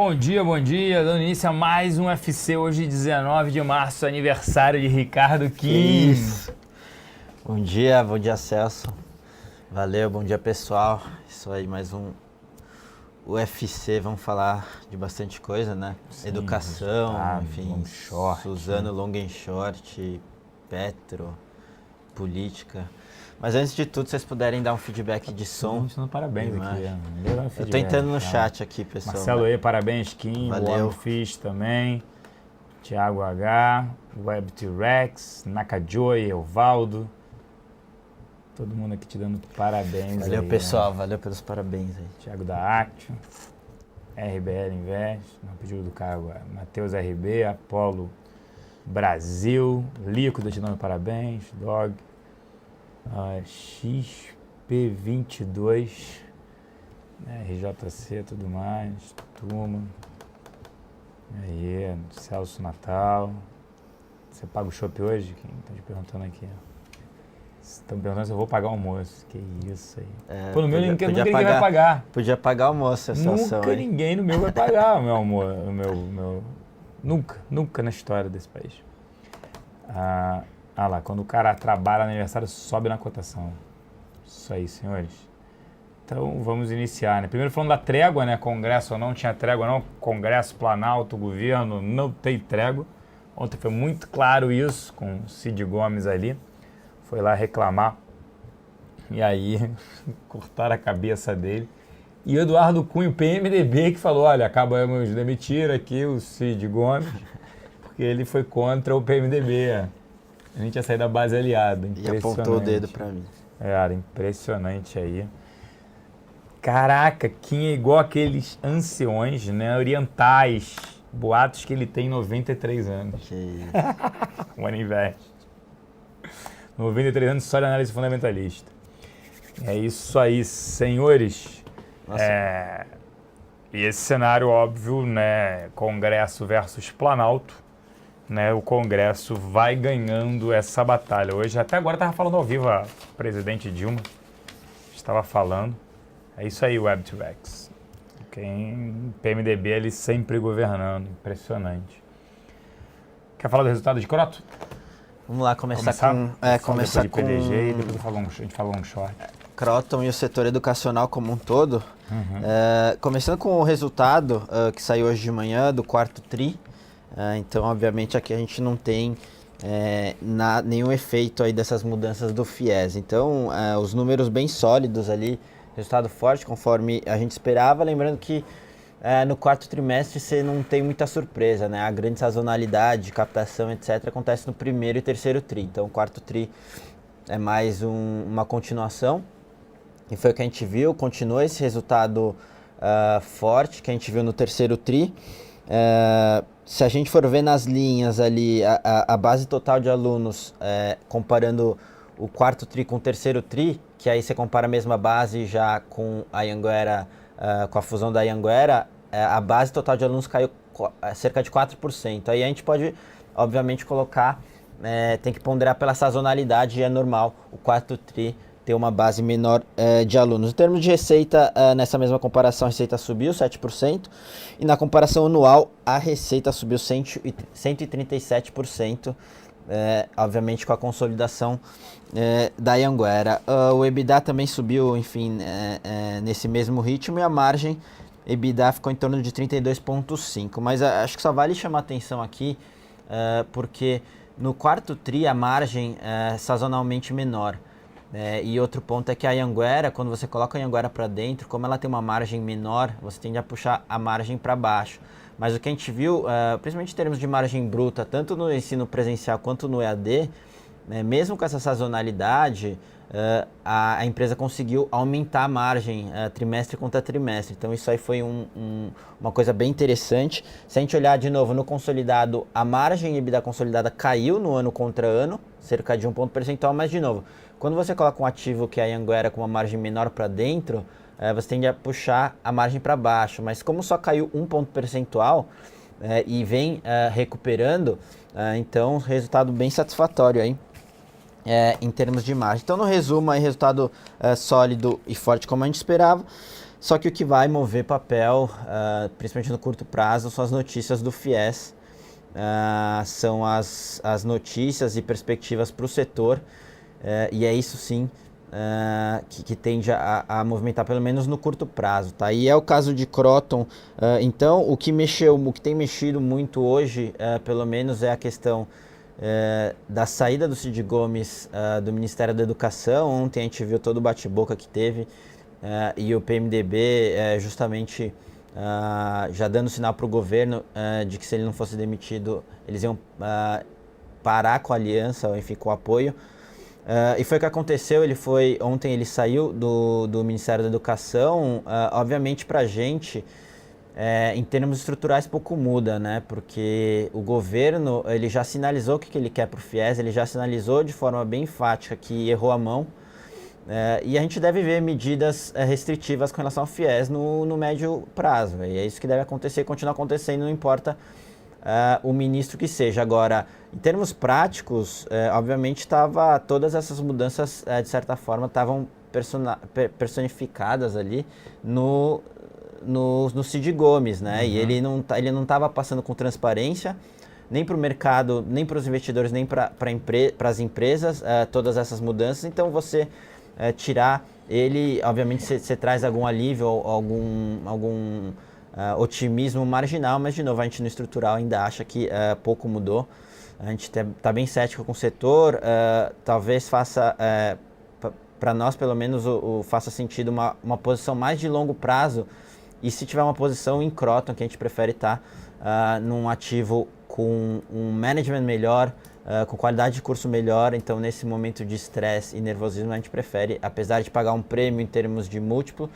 bom dia, dando início a mais um UFC, hoje 19 de março, aniversário de Ricardo Kim. Isso. Bom dia Celso, valeu, bom dia pessoal, isso aí, mais um UFC, vamos falar de bastante coisa, né? Sim, educação, enfim, Suzano, long and short, Petro, política. Mas antes de tudo, vocês puderem dar um feedback de som. Estão parabéns aqui. Eu tô entrando no chat aqui, pessoal. Marcelo E, parabéns, Kim. Valeu. Fish também. Thiago H, Web T-Rex, Nakajoy, Evaldo. Todo mundo aqui te dando parabéns. Valeu, aí, pessoal. né? Valeu pelos parabéns aí. Thiago da Actio, RBL Invest, não pediu do cara agora. Matheus RB, Apolo Brasil, Líquido te dando parabéns, Dog. XP22, né, RJC, tudo mais, turma. Aí, Celso Natal. Você paga o chopp hoje? Quem tá te perguntando aqui? Estão perguntando se eu vou pagar o almoço. Que isso aí. Pô, no meu ninguém vai pagar. Podia pagar o almoço essa ação. Nunca ninguém no meu vai pagar o meu almoço. Nunca na história desse país. Lá, quando o cara trabalha no aniversário, sobe na cotação. Isso aí, senhores. Então, vamos iniciar, né? Primeiro falando da trégua, né? Congresso ou não, tinha trégua não. Congresso, Planalto, governo, não tem trégua. Ontem foi muito claro isso, com o Cid Gomes ali. Foi lá reclamar. E aí, cortaram a cabeça dele. E o Eduardo Cunha, o PMDB, que falou, olha, acabamos de demitir aqui o Cid Gomes, porque ele foi contra o PMDB. A gente ia sair da base aliada. E apontou o dedo pra mim. Cara, impressionante aí. Caraca, Kim é igual aqueles anciões, né? Orientais. Boatos que ele tem 93 anos. Que isso. One Invest. 93 anos só de análise fundamentalista. É isso aí, senhores. E esse cenário óbvio, né? Congresso versus Planalto. Né, o Congresso vai ganhando essa batalha. Hoje, até agora, estava falando ao vivo a presidente Dilma. Estava falando. É isso aí, Web T-Rex. PMDB, ele sempre governando. Impressionante. Quer falar do resultado de Croto? Vamos lá, começar com PDG e depois a gente fala um short. Croton e o setor educacional como um todo. Começando com o resultado que saiu hoje de manhã do quarto TRI. Então, obviamente, aqui a gente não tem nenhum efeito aí dessas mudanças do FIES. Então, os números bem sólidos ali, resultado forte, conforme a gente esperava. Lembrando que no quarto trimestre você não tem muita surpresa, né? A grande sazonalidade, captação, etc., acontece no primeiro e terceiro TRI. Então, o quarto TRI é mais uma continuação. E foi o que a gente viu, continua esse resultado forte que a gente viu no terceiro TRI. Se a gente for ver nas linhas ali, a base total de alunos, comparando o quarto TRI com o terceiro TRI, que aí você compara a mesma base já com a Anhanguera, com a fusão da Anhanguera, a base total de alunos caiu cerca de 4%. Aí a gente pode, obviamente, colocar, tem que ponderar pela sazonalidade, e é normal o quarto TRI ter uma base menor de alunos. Em termos de receita, nessa mesma comparação, a receita subiu 7%, e na comparação anual, a receita subiu 137%, obviamente com a consolidação da Anhanguera. O EBITDA também subiu, enfim, nesse mesmo ritmo, e a margem EBITDA ficou em torno de 32,5%. Mas acho que só vale chamar atenção aqui, porque no quarto TRI a margem é sazonalmente menor. E outro ponto é que a Anhanguera, quando você coloca a Anhanguera para dentro, como ela tem uma margem menor, você tende a puxar a margem para baixo. Mas o que a gente viu, principalmente em termos de margem bruta, tanto no ensino presencial quanto no EAD, mesmo com essa sazonalidade, a empresa conseguiu aumentar a margem trimestre contra trimestre. Então isso aí foi uma coisa bem interessante. Se a gente olhar de novo no consolidado, a margem EBITDA consolidada caiu no ano contra ano, cerca de 1 ponto percentual, mas de novo, quando você coloca um ativo que é a Anhanguera com uma margem menor para dentro, você tende a puxar a margem para baixo. Mas como só caiu 1 ponto percentual e vem recuperando, então resultado bem satisfatório aí em termos de margem. Então, no resumo, aí, resultado sólido e forte como a gente esperava. Só que o que vai mover papel, principalmente no curto prazo, são as notícias do FIES, são as notícias e perspectivas para o setor, e é isso sim que tende a movimentar, pelo menos no curto prazo. Tá? E é o caso de Kroton. Então, o que tem mexido muito hoje, pelo menos, é a questão da saída do Cid Gomes do Ministério da Educação. Ontem a gente viu todo o bate-boca que teve, e o PMDB justamente já dando sinal para o governo de que se ele não fosse demitido, eles iam parar com a aliança, ou enfim, com o apoio. E foi o que aconteceu. Ontem ele saiu do Ministério da Educação. Obviamente para a gente, em termos estruturais, pouco muda, né? Porque o governo ele já sinalizou o que ele quer para o FIES, ele já sinalizou de forma bem enfática que errou a mão. E a gente deve ver medidas restritivas com relação ao FIES no médio prazo. E é isso que deve acontecer e continuar acontecendo, não importa o ministro que seja. Agora, em termos práticos, obviamente todas essas mudanças, de certa forma, estavam personificadas ali no Cid Gomes, né? Uhum. E ele não estava passando com transparência, nem para o mercado, nem para os investidores, nem para as empresas, todas essas mudanças. Então, você tirar ele, obviamente você traz algum alívio, algum otimismo marginal, mas de novo a gente no estrutural ainda acha que pouco mudou. A gente está bem cético com o setor, talvez faça, para nós pelo menos, faça sentido uma posição mais de longo prazo, e se tiver uma posição em Kroton, que a gente prefere estar num ativo com um management melhor, com qualidade de curso melhor. Então nesse momento de estresse e nervosismo a gente prefere, apesar de pagar um prêmio em termos de múltiplo,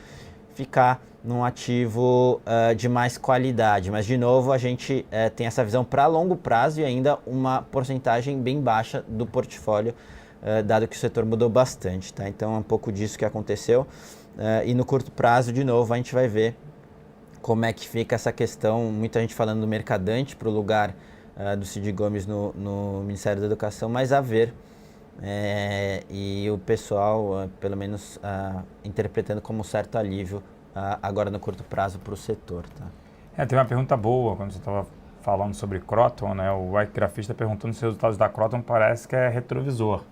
ficar num ativo de mais qualidade. Mas de novo a gente tem essa visão para longo prazo e ainda uma porcentagem bem baixa do portfólio, dado que o setor mudou bastante. Tá? Então é um pouco disso que aconteceu. E no curto prazo, de novo, a gente vai ver como é que fica essa questão, muita gente falando do Mercadante para o lugar do Cid Gomes no Ministério da Educação, mas a ver, e o pessoal, pelo menos, interpretando como um certo alívio agora no curto prazo para o setor. Tá? Tem uma pergunta boa, quando você estava falando sobre Kroton, né? O White Grafista perguntando se os resultados da Kroton parece que é retrovisor.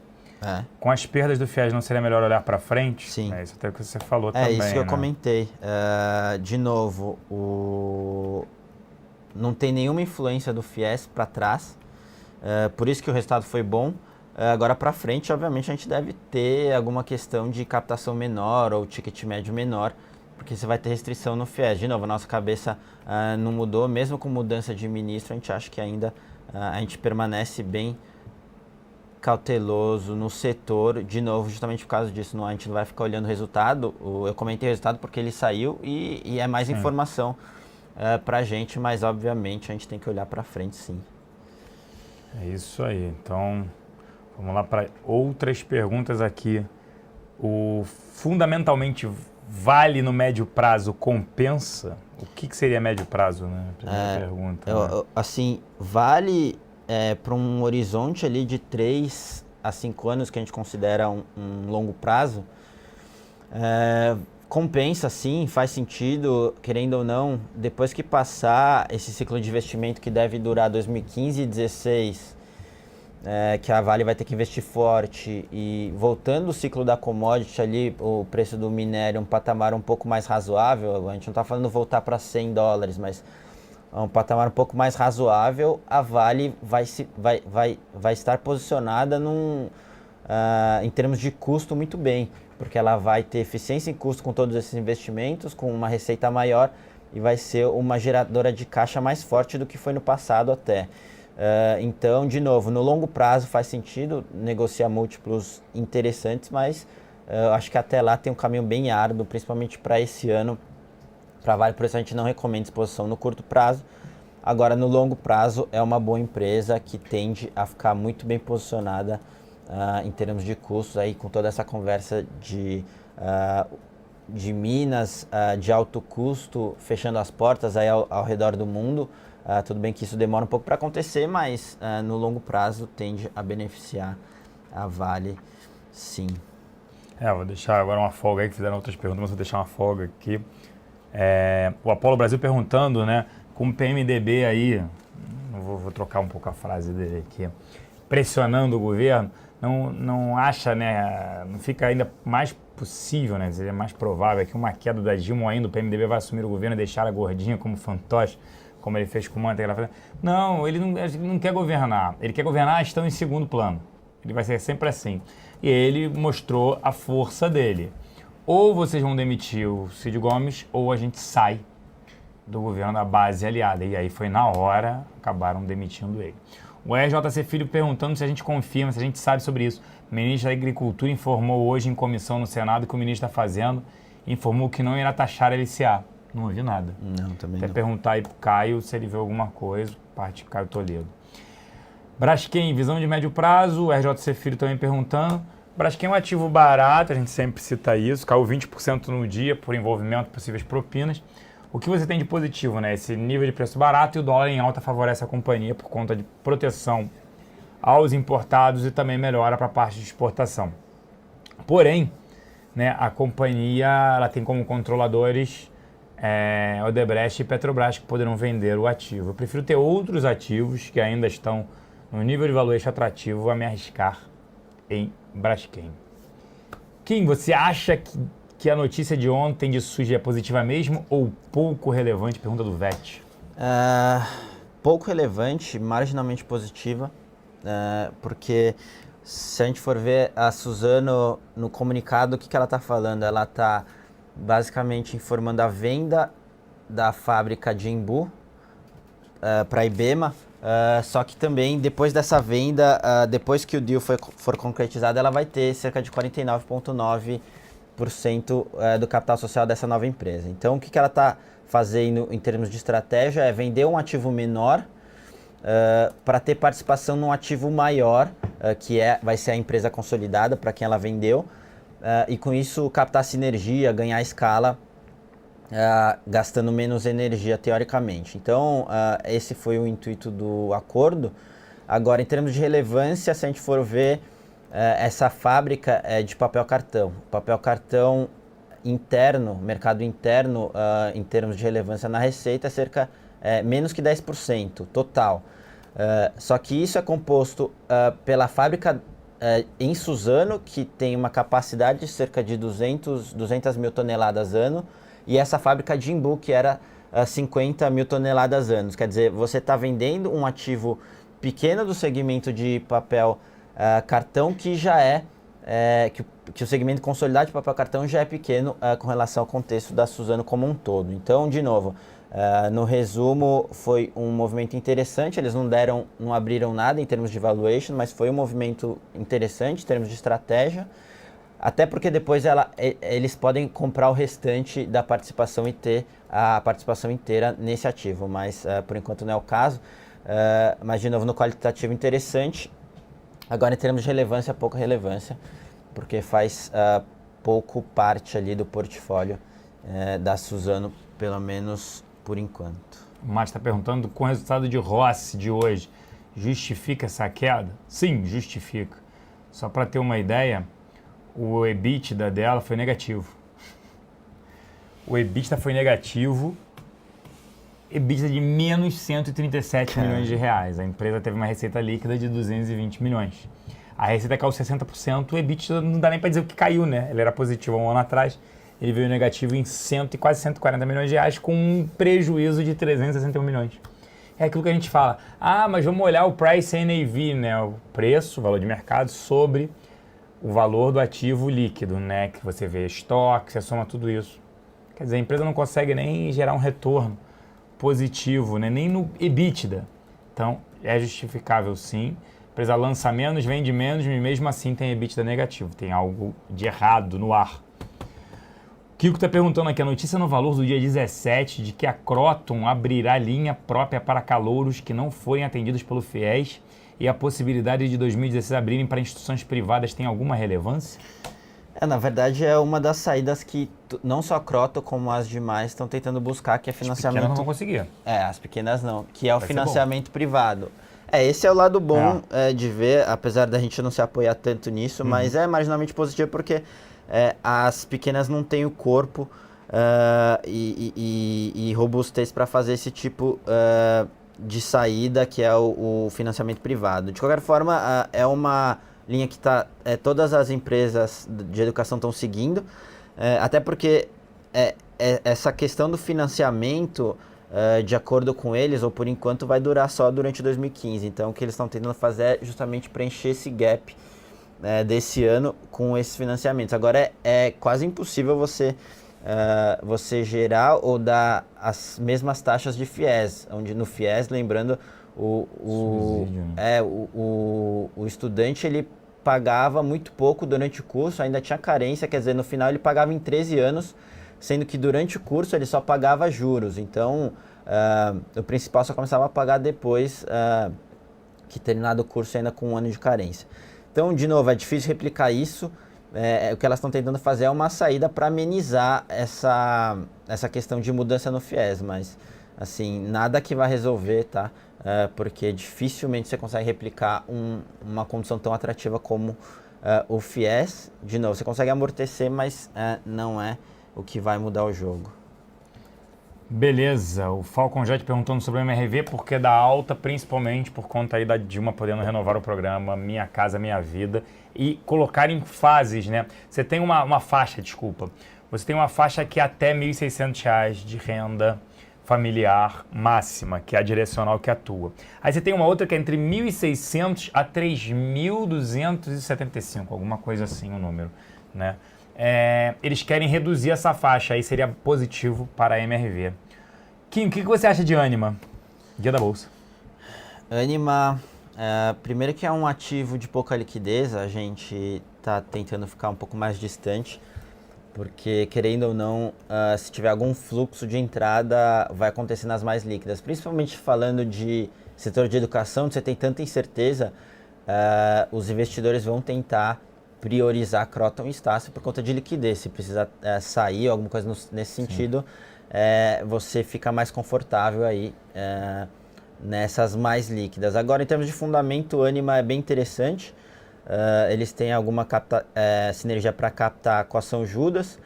Com as perdas do FIES, não seria melhor olhar para frente? Sim. Isso até o que você falou também. É isso que eu né? comentei. De novo, não tem nenhuma influência do FIES para trás, por isso que o resultado foi bom. Agora para frente, obviamente, a gente deve ter alguma questão de captação menor ou ticket médio menor, porque você vai ter restrição no FIES. De novo, a nossa cabeça não mudou, mesmo com mudança de ministro, a gente acha que ainda a gente permanece bem cauteloso no setor, de novo, justamente por causa disso. A gente não vai ficar olhando o resultado. Eu comentei o resultado porque ele saiu e é mais informação para a gente, mas obviamente a gente tem que olhar para frente, sim. É isso aí. Então, vamos lá para outras perguntas aqui. Fundamentalmente, Vale no médio prazo compensa? O que seria médio prazo, né? Primeira pergunta. Né? Assim, Vale para um horizonte ali de 3 a 5 anos, que a gente considera um longo prazo, compensa sim, faz sentido, querendo ou não, depois que passar esse ciclo de investimento que deve durar 2015 e 2016, que a Vale vai ter que investir forte, e voltando o ciclo da commodity ali, o preço do minério um patamar um pouco mais razoável, a gente não está falando voltar para $100, mas um patamar um pouco mais razoável, a Vale vai estar posicionada em termos de custo muito bem, porque ela vai ter eficiência em custo com todos esses investimentos, com uma receita maior, e vai ser uma geradora de caixa mais forte do que foi no passado até. Então, de novo, no longo prazo faz sentido negociar múltiplos interessantes, mas acho que até lá tem um caminho bem árduo, principalmente para esse ano, para Vale. Por isso a gente não recomenda exposição no curto prazo. Agora, no longo prazo, é uma boa empresa que tende a ficar muito bem posicionada em termos de custos, aí com toda essa conversa de minas de alto custo fechando as portas aí ao redor do mundo. Tudo bem que isso demora um pouco para acontecer, mas no longo prazo tende a beneficiar a Vale, sim. Vou deixar agora uma folga aí, que fizeram outras perguntas, mas vou deixar uma folga aqui. O Apolo Brasil perguntando, né, com o PMDB aí, vou trocar um pouco a frase dele aqui, pressionando o governo, não acha, né, não fica ainda mais possível, né, seria mais provável que uma queda da Dilma ainda, o PMDB vai assumir o governo e deixar a gordinha como fantoche, como ele fez com o Manteiga. Não, ele não quer governar, ele quer governar, estão em segundo plano, ele vai ser sempre assim. E ele mostrou a força dele. Ou vocês vão demitir o Cid Gomes, ou a gente sai do governo da base aliada. E aí foi na hora, acabaram demitindo ele. O RJC Filho perguntando se a gente confirma, se a gente sabe sobre isso. O ministro da Agricultura informou hoje em comissão no Senado que o ministro da Fazenda informou que não irá taxar a LCA. Não ouvi nada. Não, também Até não. perguntar aí pro Caio se ele viu alguma coisa, parte Caio Toledo. Braskem, visão de médio prazo, o RJC Filho também perguntando. Braskem é um ativo barato, a gente sempre cita isso, caiu 20% no dia por envolvimento de possíveis propinas. O que você tem de positivo, né? Esse nível de preço barato e o dólar em alta favorece a companhia por conta de proteção aos importados e também melhora para a parte de exportação. Porém, né, a companhia ela tem como controladores Odebrecht e Petrobras que poderão vender o ativo. Eu prefiro ter outros ativos que ainda estão no nível de valuation atrativo a me arriscar em Braskem. Kim, você acha que a notícia de ontem de Suji é positiva mesmo ou pouco relevante? Pergunta do VET. Pouco relevante, marginalmente positiva, porque se a gente for ver a Suzano no comunicado, o que ela está falando? Ela está basicamente informando a venda da fábrica de Embu para a Ibema, só que também depois dessa venda, depois que o deal for concretizado, ela vai ter cerca de 49,9% do capital social dessa nova empresa. Então, o que ela está fazendo em termos de estratégia é vender um ativo menor para ter participação num ativo maior, que vai ser a empresa consolidada para quem ela vendeu, e com isso captar sinergia, ganhar escala, gastando menos energia teoricamente. Então, esse foi o intuito do acordo. Agora, em termos de relevância, se a gente for ver, essa fábrica é de papel cartão. Papel cartão interno, mercado interno, em termos de relevância na receita, é menos que 10% total. Só que isso é composto pela fábrica em Suzano, que tem uma capacidade de cerca de 200 mil toneladas ano, e essa fábrica de Embu, que era 50 mil toneladas ano. Quer dizer, você está vendendo um ativo pequeno do segmento de papel cartão, que já que o segmento consolidado de papel cartão já é pequeno com relação ao contexto da Suzano como um todo. Então, de novo, no resumo, foi um movimento interessante. Eles não abriram nada em termos de valuation, mas foi um movimento interessante em termos de estratégia. Até porque depois eles podem comprar o restante da participação e ter a participação inteira nesse ativo, mas por enquanto não é o caso. Mas, de novo, no qualitativo interessante. Agora, em termos de relevância, pouca relevância, porque faz pouco parte ali do portfólio da Suzano, pelo menos por enquanto. O Márcio está perguntando, com o resultado de Rossi de hoje, justifica essa queda? Sim, justifica. Só para ter uma ideia, o EBITDA dela foi negativo. O EBITDA foi negativo, EBITDA de menos 137 milhões de reais. A empresa teve uma receita líquida de 220 milhões. A receita caiu 60%, o EBITDA não dá nem para dizer o que caiu, né? Ele era positivo há um ano atrás, ele veio negativo em quase 140 milhões de reais, com um prejuízo de 361 milhões. É aquilo que a gente fala, mas vamos olhar o price NAV, né? O preço, o valor de mercado, sobre o valor do ativo líquido, né? Que você vê estoque, você soma tudo isso. Quer dizer, a empresa não consegue nem gerar um retorno positivo, né? Nem no EBITDA. Então, é justificável sim. A empresa lança menos, vende menos, e mesmo assim tem EBITDA negativo. Tem algo de errado no ar. O Kiko está perguntando aqui, a notícia no valor do dia 17 de que a Croton abrirá linha própria para calouros que não forem atendidos pelo FIES e a possibilidade de 2016 abrirem para instituições privadas tem alguma relevância? Na verdade, é uma das saídas que não só a Croton, como as demais estão tentando buscar, que é financiamento... As pequenas não vão conseguir. As pequenas não, que é o financiamento privado. Esse é o lado bom de ver, apesar da gente não se apoiar tanto nisso, mas é marginalmente positivo porque as pequenas não têm o corpo e robustez para fazer esse tipo de saída, que é o financiamento privado. De qualquer forma, é uma linha que todas as empresas de educação estão seguindo, até porque essa questão do financiamento, de acordo com eles, ou por enquanto, vai durar só durante 2015. Então, o que eles estão tentando fazer é justamente preencher esse gap desse ano com esses financiamentos. Agora, é quase impossível você gerar ou dar as mesmas taxas de FIES, onde no FIES, lembrando, o estudante ele pagava muito pouco durante o curso, ainda tinha carência, quer dizer, no final ele pagava em 13 anos, sendo que durante o curso ele só pagava juros. Então, o principal só começava a pagar depois que terminado o curso, ainda com um ano de carência. Então, de novo, é difícil replicar isso. O que elas estão tentando fazer é uma saída para amenizar essa questão de mudança no FIES, mas assim, nada que vai resolver, tá? Porque dificilmente você consegue replicar uma condição tão atrativa como o FIES. De novo, você consegue amortecer, mas não é o que vai mudar o jogo. Beleza, o Falcon Jet perguntando sobre o MRV, porque da alta, principalmente por conta aí da Dilma podendo renovar o programa Minha Casa Minha Vida e colocar em fases, né? Você tem uma faixa, você tem uma faixa que é até R$ 1.600 de renda familiar máxima, que é a direcional que atua. Aí você tem uma outra que é entre 1.600 a 3.275, alguma coisa assim o número, né? Eles querem reduzir essa faixa, aí seria positivo para a MRV. Kim, o que você acha de Ânima? Dia da Bolsa. Ânima, primeiro que é um ativo de pouca liquidez, a gente está tentando ficar um pouco mais distante, porque querendo ou não, se tiver algum fluxo de entrada, vai acontecer nas mais líquidas. Principalmente falando de setor de educação, onde você tem tanta incerteza, os investidores vão tentar priorizar Kroton e Estácio por conta de liquidez. Se precisar sair ou alguma coisa nesse sentido, você fica mais confortável aí nessas mais líquidas. Agora, em termos de fundamento, o Ânima é bem interessante. Eles têm alguma sinergia para captar com a São Judas.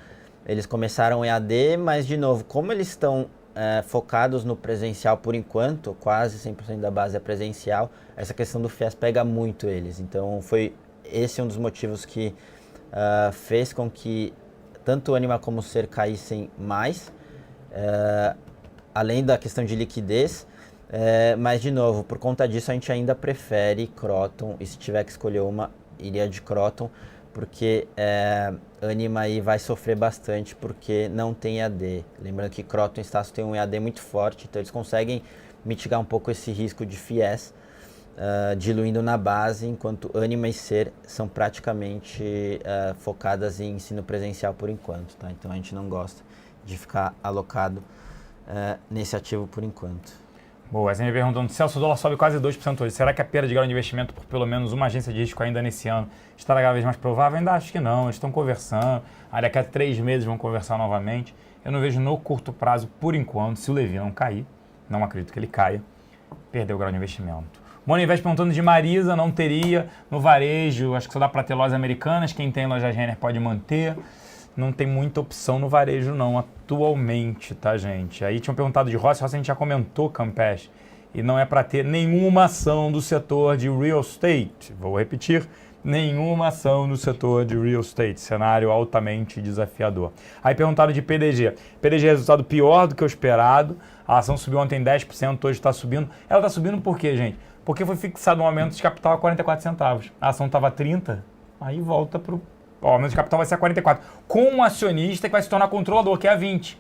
Eles começaram EAD, mas, de novo, como eles estão focados no presencial por enquanto, quase 100% da base é presencial, essa questão do FIES pega muito eles. Então, esse é um dos motivos que fez com que tanto o Ânima como o Ser caíssem mais, além da questão de liquidez, mas de novo, por conta disso a gente ainda prefere Kroton, e se tiver que escolher uma, iria de Kroton, porque Ânima aí vai sofrer bastante porque não tem EAD. Lembrando que Kroton e Estácio tem um EAD muito forte, então eles conseguem mitigar um pouco esse risco de FIES, diluindo na base, enquanto Ânima e Ser são praticamente focadas em ensino presencial por enquanto, tá? Então a gente não gosta de ficar alocado nesse ativo por enquanto. Boa, essa me perguntando, Celso, o dólar sobe quase 2% hoje. Será que a perda de grau de investimento por pelo menos uma agência de risco ainda nesse ano estará cada vez mais provável? Ainda acho que não, eles estão conversando, daqui a 3 meses vão conversar novamente. Eu não vejo no curto prazo, por enquanto, se o Levi não cair, não acredito que ele caia, perder o grau de investimento. Moninvest perguntando de Marisa, não teria no varejo, acho que só dá para ter lojas americanas, quem tem loja Renner pode manter. Não tem muita opção no varejo não, atualmente, tá, gente? Aí tinham perguntado de Rossi, a gente já comentou, Campeche, e não é para ter nenhuma ação do setor de real estate. Vou repetir, nenhuma ação do setor de real estate, cenário altamente desafiador. Aí perguntaram de PDG. PDG resultado pior do que o esperado, a ação subiu ontem 10%, hoje está subindo. Ela está subindo por quê, gente? Porque foi fixado um aumento de capital a 44 centavos. A ação estava a 30, aí volta para o aumento de capital vai ser a 44. Com um acionista que vai se tornar controlador, que é a 20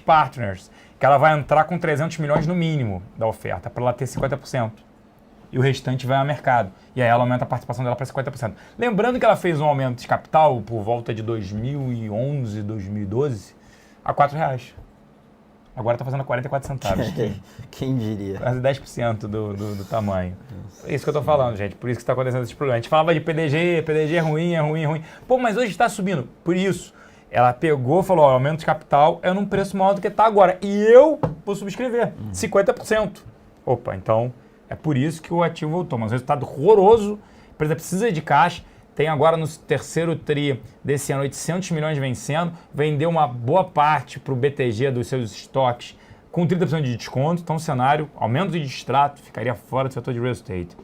Partners, que ela vai entrar com 300 milhões no mínimo da oferta, para ela ter 50%. E o restante vai ao mercado. E aí ela aumenta a participação dela para 50%. Lembrando que ela fez um aumento de capital por volta de 2011, 2012, a R$4. Agora está fazendo 44 centavos. Quem diria? Quase 10% do tamanho. É isso que eu estou falando, gente. Por isso que está acontecendo esse problema. A gente falava de PDG é ruim, é ruim, é ruim. Pô, mas hoje está subindo. Por isso, ela pegou e falou, ó, aumento de capital é num preço maior do que está agora. E eu vou subscrever, 50%. Opa, então é por isso que o ativo voltou. Mas o resultado horroroso, a empresa precisa de caixa, tem agora no terceiro TRI desse ano 800 milhões vencendo, vendeu uma boa parte para o BTG dos seus estoques com 30% de desconto, então o cenário, aumento de distrato, ficaria fora do setor de real estate.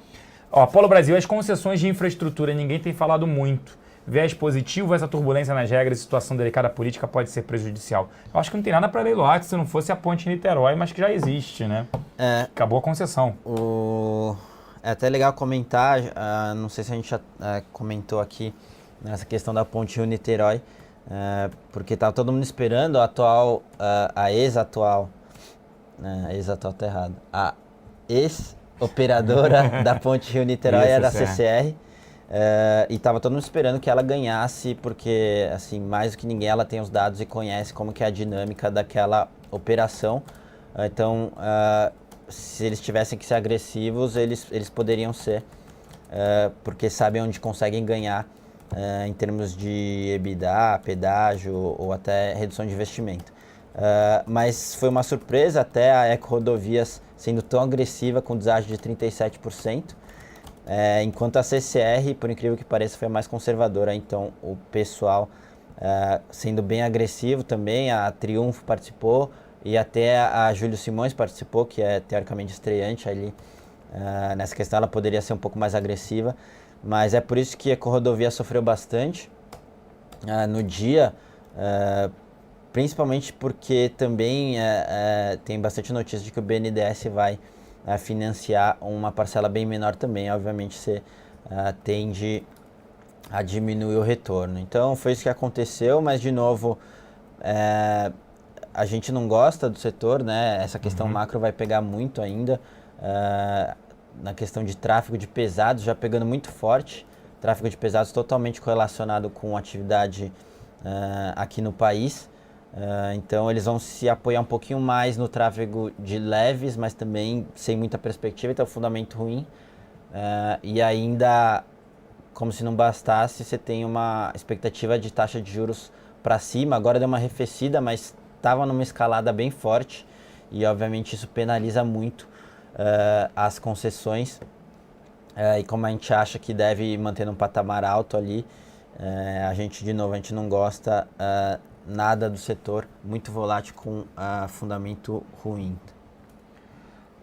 Ó, Apollo Brasil, as concessões de infraestrutura, ninguém tem falado muito. Viés positivo, essa turbulência nas regras e situação delicada política pode ser prejudicial. Eu acho que não tem nada para leiloar se não fosse a ponte Niterói, mas que já existe, né? Acabou a concessão. É até legal comentar, não sei se a gente já comentou aqui nessa questão da ponte Rio-Niterói, porque estava todo mundo esperando a ex-atual tá errado, a ex-operadora da ponte Rio-Niterói era a CCR, e estava todo mundo esperando que ela ganhasse, porque assim, mais do que ninguém ela tem os dados e conhece como que é a dinâmica daquela operação, então se eles tivessem que ser agressivos, eles poderiam ser, porque sabem onde conseguem ganhar em termos de EBITDA, pedágio ou até redução de investimento. Mas foi uma surpresa até a Eco-Rodovias sendo tão agressiva com deságio de 37%, enquanto a CCR, por incrível que pareça, foi a mais conservadora. Então o pessoal sendo bem agressivo também, a Triunfo participou, e até a Júlio Simões participou, que é teoricamente estreante ali. Nessa questão ela poderia ser um pouco mais agressiva, mas é por isso que a Eco-Rodovia sofreu bastante no dia, principalmente porque também tem bastante notícia de que o BNDES vai financiar uma parcela bem menor também. Obviamente você tende a diminuir o retorno. Então foi isso que aconteceu, mas de novo a gente não gosta do setor, né? Essa questão macro vai pegar muito ainda. Na questão de tráfego de pesados, já pegando muito forte. Tráfego de pesados totalmente correlacionado com atividade aqui no país. Então eles vão se apoiar um pouquinho mais no tráfego de leves, mas também sem muita perspectiva, então fundamento ruim. E ainda, como se não bastasse, você tem uma expectativa de taxa de juros para cima. Agora deu uma arrefecida, mas estava numa escalada bem forte e obviamente isso penaliza muito as concessões, e como a gente acha que deve manter um patamar alto ali, a gente não gosta nada do setor, muito volátil com fundamento ruim.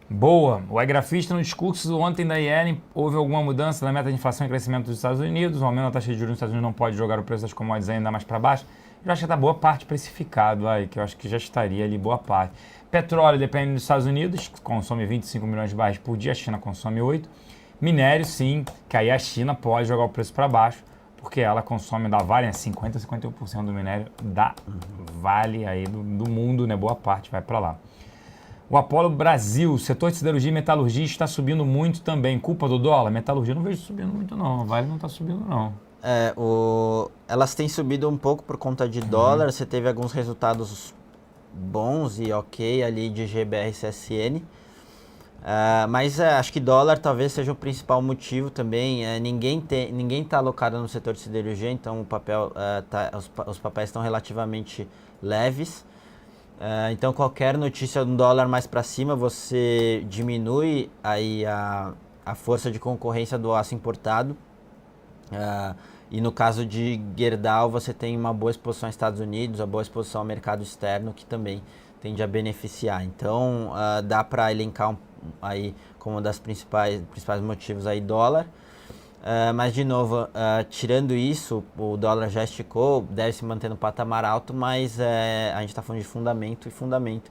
Boa. O grafista no discurso ontem da Yellen, houve alguma mudança na meta de inflação e crescimento dos Estados Unidos, o aumento da taxa de juros nos Estados Unidos não pode jogar o preço das commodities ainda mais para baixo. Eu acho que está boa parte precificado aí, que eu acho que já estaria ali boa parte. Petróleo depende dos Estados Unidos, que consome 25 milhões de barris por dia, a China consome 8. Minério, sim, que aí a China pode jogar o preço para baixo, porque ela consome da Vale, 50% a 51% do minério da Vale aí do mundo, né? Boa parte vai para lá. O Apollo Brasil, o setor de siderurgia e metalurgia está subindo muito também. Culpa do dólar? Metalurgia não vejo subindo muito não, a Vale não está subindo não. Elas têm subido um pouco por conta de dólar, você teve alguns resultados bons e ok ali de GBR e CSN, mas acho que dólar talvez seja o principal motivo também. Ninguém está alocado no setor de siderurgia, então os papéis estão relativamente leves. Então qualquer notícia de um dólar mais para cima, você diminui aí a força de concorrência do aço importado. E no caso de Gerdau, você tem uma boa exposição aos Estados Unidos, uma boa exposição ao mercado externo, que também tende a beneficiar. Então dá para elencar aí como um dos principais motivos aí dólar. Mas de novo, tirando isso, o dólar já esticou, deve se manter no patamar alto, mas a gente está falando de fundamento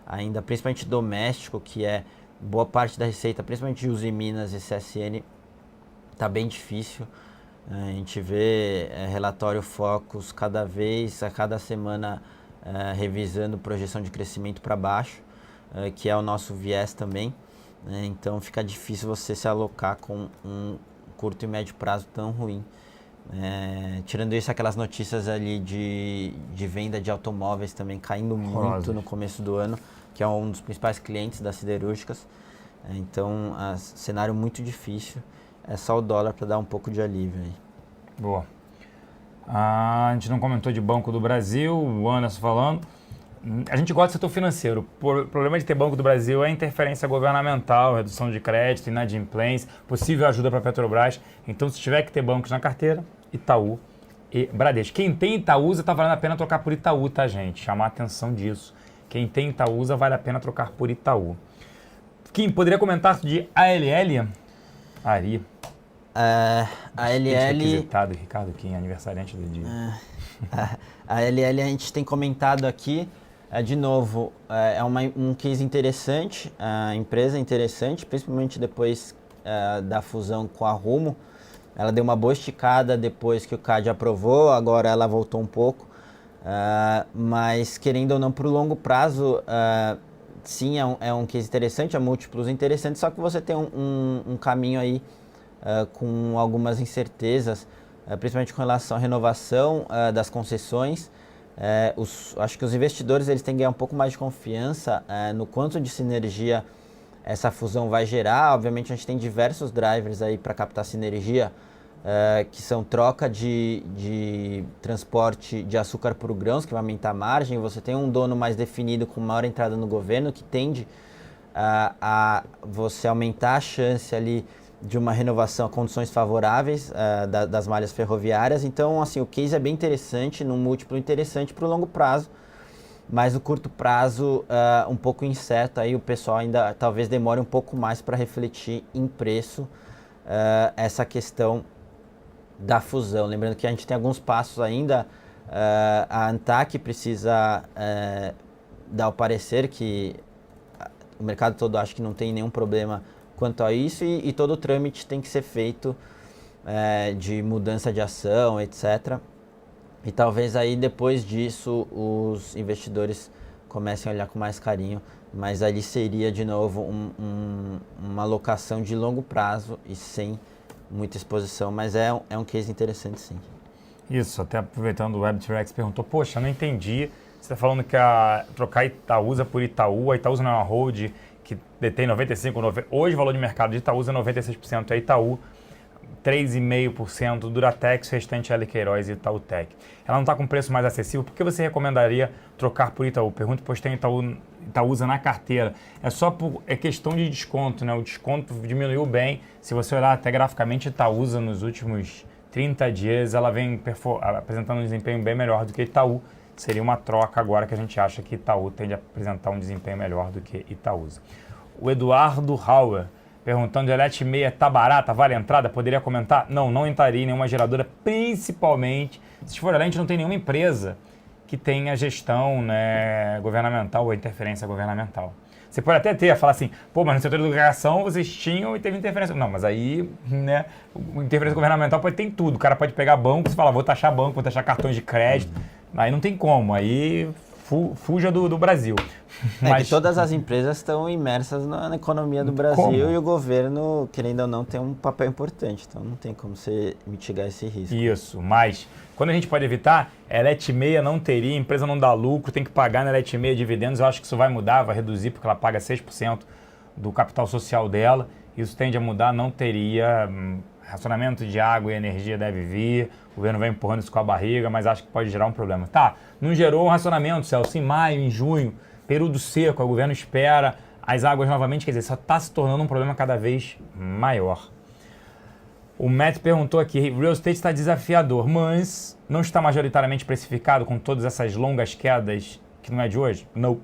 ainda, principalmente doméstico, que é boa parte da receita, principalmente de Uzi Minas e CSN, está bem difícil. A gente vê relatório Focus a cada semana revisando projeção de crescimento para baixo, que é o nosso viés também. Então fica difícil você se alocar com um curto e médio prazo tão ruim. Tirando isso, aquelas notícias ali de venda de automóveis também caindo muito no começo do ano, que é um dos principais clientes das siderúrgicas. Então, cenário muito difícil. É só o dólar para dar um pouco de alívio aí. Boa. A gente não comentou de Banco do Brasil, o Anderson falando. A gente gosta do setor financeiro. O problema de ter Banco do Brasil é a interferência governamental, redução de crédito, inadimplência, possível ajuda para a Petrobras. Então, se tiver que ter bancos na carteira, Itaú e Bradesco. Quem tem Itaúsa está valendo a pena trocar por Itaú, tá, gente? Chamar a atenção disso. Quem tem Itaúsa vale a pena trocar por Itaú. Kim, poderia comentar de ALL? Ari. A ALL... Ricardo Kim, aniversariante do dia. A ALL a gente tem comentado aqui, de novo, é um case interessante, a empresa é interessante, principalmente depois da fusão com a Rumo. Ela deu uma boa esticada depois que o CAD aprovou, agora ela voltou um pouco, mas querendo ou não, para o longo prazo, sim, é um case interessante, há múltiplos interessantes, só que você tem um caminho aí com algumas incertezas, principalmente com relação à renovação das concessões. Acho que os investidores eles têm que ganhar um pouco mais de confiança no quanto de sinergia essa fusão vai gerar. Obviamente a gente tem diversos drivers aí para captar sinergia, que são troca de transporte de açúcar por grãos, que vai aumentar a margem. Você tem um dono mais definido com maior entrada no governo, que tende a você aumentar a chance ali de uma renovação a condições favoráveis das malhas ferroviárias. Então, assim, o case é bem interessante, num múltiplo interessante para o longo prazo, mas no curto prazo, um pouco incerto, aí o pessoal ainda talvez demore um pouco mais para refletir em preço essa questão da fusão. Lembrando que a gente tem alguns passos ainda, a ANTAQ precisa dar o parecer que o mercado todo acha que não tem nenhum problema quanto a isso, e todo o trâmite tem que ser feito de mudança de ação, etc. E talvez aí depois disso os investidores comecem a olhar com mais carinho, mas ali seria de novo uma alocação de longo prazo e sem muita exposição, mas é um case interessante sim. Isso, até aproveitando o WebTrex perguntou, poxa, não entendi, você está falando que trocar Itaúsa por Itaú, a Itaúsa não é uma hold que detém 95%, 90%. Hoje o valor de mercado de Itaúsa é 96%, é Itaú, 3,5% do Duratex, o restante é L Queiroz e Itautec. Ela não está com preço mais acessível, por que você recomendaria trocar por Itaú? Pergunta, pois tem Itaúsa na carteira. É questão de desconto, né? O desconto diminuiu bem. Se você olhar até graficamente, Itaúsa nos últimos 30 dias, ela vem apresentando um desempenho bem melhor do que Itaú. Seria uma troca agora que a gente acha que Itaú tende a apresentar um desempenho melhor do que Itaúsa. O Eduardo Hauer perguntando, Elete 6 está barata, vale a entrada? Poderia comentar? Não entraria em nenhuma geradora, principalmente se for olhar, a gente não tem nenhuma empresa que tenha gestão, né, governamental ou interferência governamental. Você pode até falar assim, pô, mas no setor de educação vocês tinham e teve interferência. Não, mas aí, né, interferência governamental pode ter em tudo. O cara pode pegar banco e falar, vou taxar banco, vou taxar cartões de crédito. Aí não tem como, aí fuja do Brasil. Mas que todas as empresas estão imersas na economia do Brasil e o governo, querendo ou não, tem um papel importante. Então não tem como você mitigar esse risco. Isso, mas quando a gente pode evitar, a Elete 6 não teria, a empresa não dá lucro, tem que pagar na Elete 6 dividendos. Eu acho que isso vai mudar, vai reduzir, porque ela paga 6% do capital social dela. Isso tende a mudar, não teria. Racionamento de água e energia deve vir, o governo vai empurrando isso com a barriga, mas acho que pode gerar um problema. Tá, não gerou um racionamento, Celso, em maio, em junho, período seco, o governo espera as águas novamente, quer dizer, só está se tornando um problema cada vez maior. O Matt perguntou aqui, real estate está desafiador, mas não está majoritariamente precificado com todas essas longas quedas que não é de hoje? Não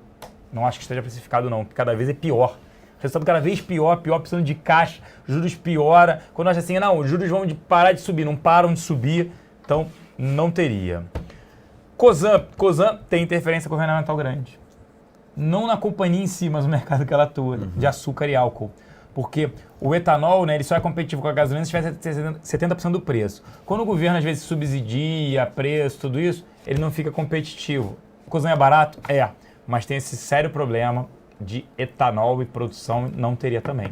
acho que esteja precificado não, cada vez é pior. Resultado cada vez pior, precisando de caixa, juros piora. Quando acha assim, não, os juros vão parar de subir, não param de subir, então não teria. Cosan tem interferência governamental grande. Não na companhia em si, mas no mercado que ela atua, de açúcar e álcool. Porque o etanol, né, ele só é competitivo com a gasolina se tiver 70% do preço. Quando o governo às vezes subsidia preço, tudo isso, ele não fica competitivo. O Cosan é barato? É, mas tem esse sério problema de etanol e produção, não teria também.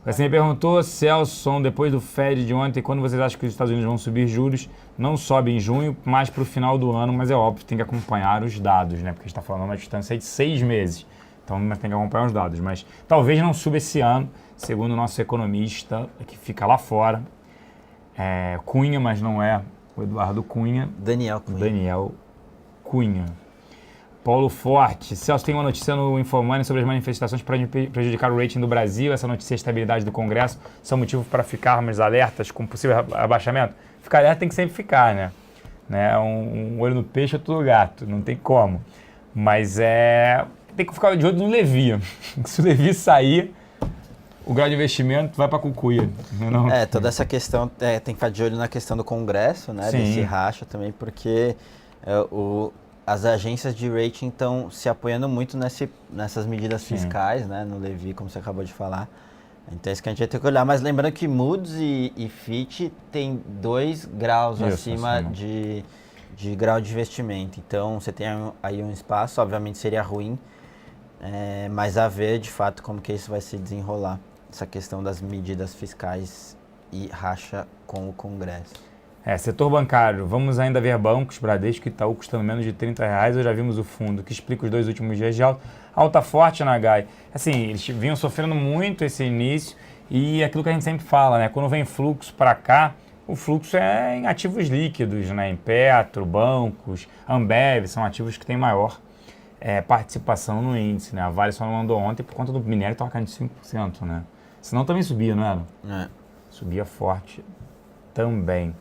Você me perguntou, Celso, depois do Fed de ontem, quando vocês acham que os Estados Unidos vão subir juros? Não sobe em junho, mais para o final do ano, mas é óbvio, tem que acompanhar os dados, né? Porque a gente está falando de uma distância de 6 meses. Então tem que acompanhar os dados. Mas talvez não suba esse ano, segundo o nosso economista, que fica lá fora. Cunha, mas não é o Eduardo Cunha. Daniel Cunha. O Paulo Forte. Celso, tem uma notícia no Infomoney sobre as manifestações para prejudicar o rating do Brasil. Essa notícia é a estabilidade do Congresso. São motivo para ficarmos alertas com possível abaixamento? Ficar alerta tem que sempre ficar, né? Um olho no peixe, outro no gato. Não tem como. Mas tem que ficar de olho no Levi. Se o Levi sair, o grau de investimento vai para a cucuia. Não? Toda essa questão, tem que ficar de olho na questão do Congresso, né? Sim. Desse racha também, porque as agências de rating estão se apoiando muito nessas medidas fiscais, né? No Levi, como você acabou de falar. Então é isso que a gente vai ter que olhar. Mas lembrando que Moody's e Fitch tem 2 graus acima de grau de investimento. Então você tem aí um espaço, obviamente seria ruim, mas a ver de fato como que isso vai se desenrolar. Essa questão das medidas fiscais e racha com o Congresso. Setor bancário, vamos ainda ver bancos, Bradesco e Itaú custando menos de R$30, ou já vimos o fundo, que explica os 2 últimos dias de alta forte na GAI. Assim, eles vinham sofrendo muito esse início e aquilo que a gente sempre fala, né? Quando vem fluxo para cá, o fluxo é em ativos líquidos, né? Em Petro, bancos, Ambev, são ativos que têm maior participação no índice, né? A Vale só não andou ontem por conta do minério que estava caindo de 5%, né? Senão também subia, não era? Subia forte também.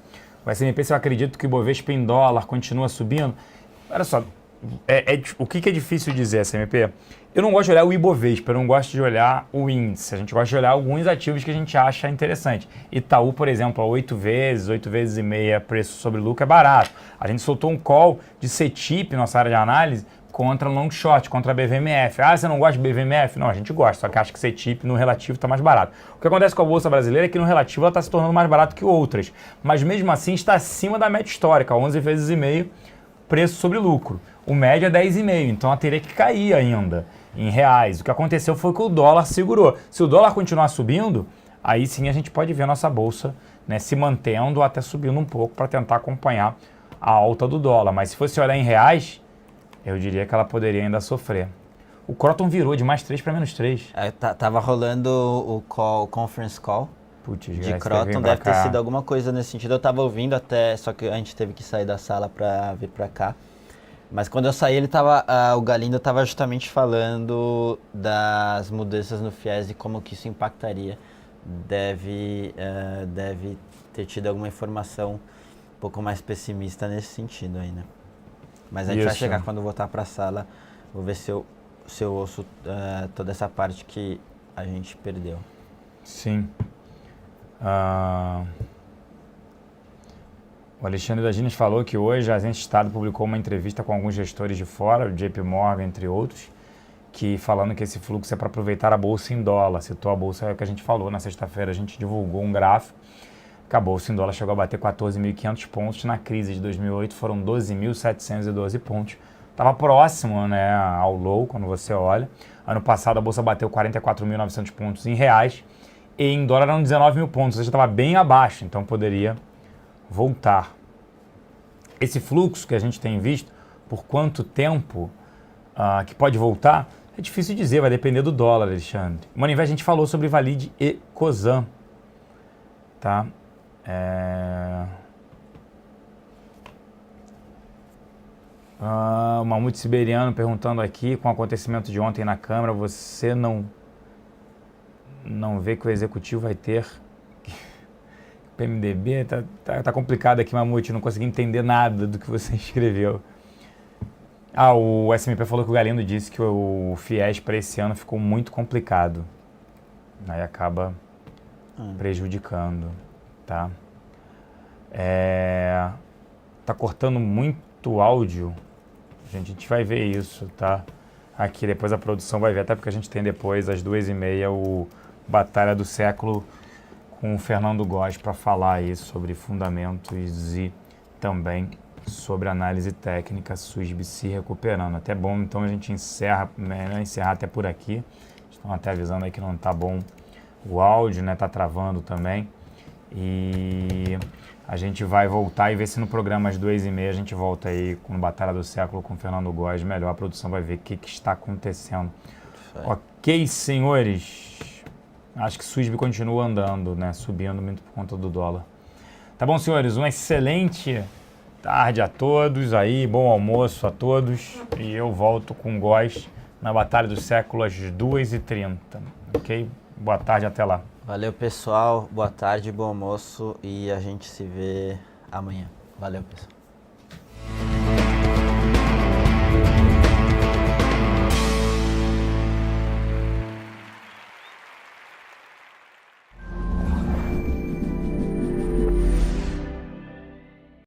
O S&P, se eu acredito que o Ibovespa em dólar continua subindo, olha só, o que é difícil dizer, S&P? Eu não gosto de olhar o Ibovespa, eu não gosto de olhar o índice, a gente gosta de olhar alguns ativos que a gente acha interessante. Itaú, por exemplo, a 8 vezes e meia preço sobre lucro é barato. A gente soltou um call de CETIP, nossa área de análise, contra long short, contra a BVMF. Você não gosta de BVMF? Não, a gente gosta, só que acha que CETIP no relativo está mais barato. O que acontece com a Bolsa Brasileira é que no relativo ela está se tornando mais barato que outras, mas mesmo assim está acima da média histórica, 11 vezes e meio preço sobre lucro. O médio é 10,5, então ela teria que cair ainda em reais. O que aconteceu foi que o dólar segurou. Se o dólar continuar subindo, aí sim a gente pode ver a nossa Bolsa, né, se mantendo ou até subindo um pouco para tentar acompanhar a alta do dólar. Mas se fosse olhar em reais, eu diria que ela poderia ainda sofrer. O Croton virou de +3 para -3. Tava rolando o conference call de Croton, deve ter sido alguma coisa nesse sentido. Eu tava ouvindo até, só que a gente teve que sair da sala para vir para cá. Mas quando eu saí, o Galindo estava justamente falando das mudanças no FIES e como que isso impactaria. Deve ter tido alguma informação um pouco mais pessimista nesse sentido aí, né? Mas a gente vai chegar quando voltar para a sala, vou ver se eu ouço toda essa parte que a gente perdeu. Sim. O Alexandre da Gines falou que hoje a Agência Estado publicou uma entrevista com alguns gestores de fora, o JP Morgan, entre outros, que falando que esse fluxo é para aproveitar a Bolsa em dólar. Citou a Bolsa, é o que a gente falou. Na sexta-feira a gente divulgou um gráfico que a Bolsa em dólar chegou a bater 14.500 pontos. Na crise de 2008 foram 12.712 pontos. Estava próximo, né, ao low, quando você olha. Ano passado a Bolsa bateu 44.900 pontos em reais e em dólar eram 19 mil pontos. Ou seja, estava bem abaixo, então poderia voltar. Esse fluxo que a gente tem visto, por quanto tempo que pode voltar, é difícil dizer, vai depender do dólar, Alexandre. Monivés, a gente falou sobre Valide e Cosan, tá? O Mamute Siberiano perguntando aqui, com o acontecimento de ontem na Câmara, você não vê que o Executivo vai ter... PMDB, tá complicado aqui, Mamute, não consegui entender nada do que você escreveu. O SMP falou que o Galindo disse que o FIES para esse ano ficou muito complicado. Aí acaba prejudicando, tá? Tá cortando muito áudio. A gente vai ver isso, tá? Aqui depois a produção vai ver, até porque a gente tem depois às 2h30 o Batalha do Século com o Fernando Góes para falar aí sobre fundamentos e também sobre análise técnica, SUSB se recuperando. Até bom, então a gente melhor encerrar até por aqui. Estão até avisando aí que não tá bom o áudio, né? Tá travando também. E a gente vai voltar e ver se no programa às 2h30 a gente volta aí com Batalha do Século com o Fernando Góes. Melhor, a produção vai ver o que está acontecendo. Ok, senhores. Acho que SUSB continua andando, né? Subindo muito por conta do dólar. Tá bom, senhores? Um excelente tarde a todos aí, bom almoço a todos. E eu volto com Góes na Batalha do Século às 2h30, ok? Boa tarde, até lá. Valeu, pessoal. Boa tarde, bom almoço e a gente se vê amanhã. Valeu, pessoal.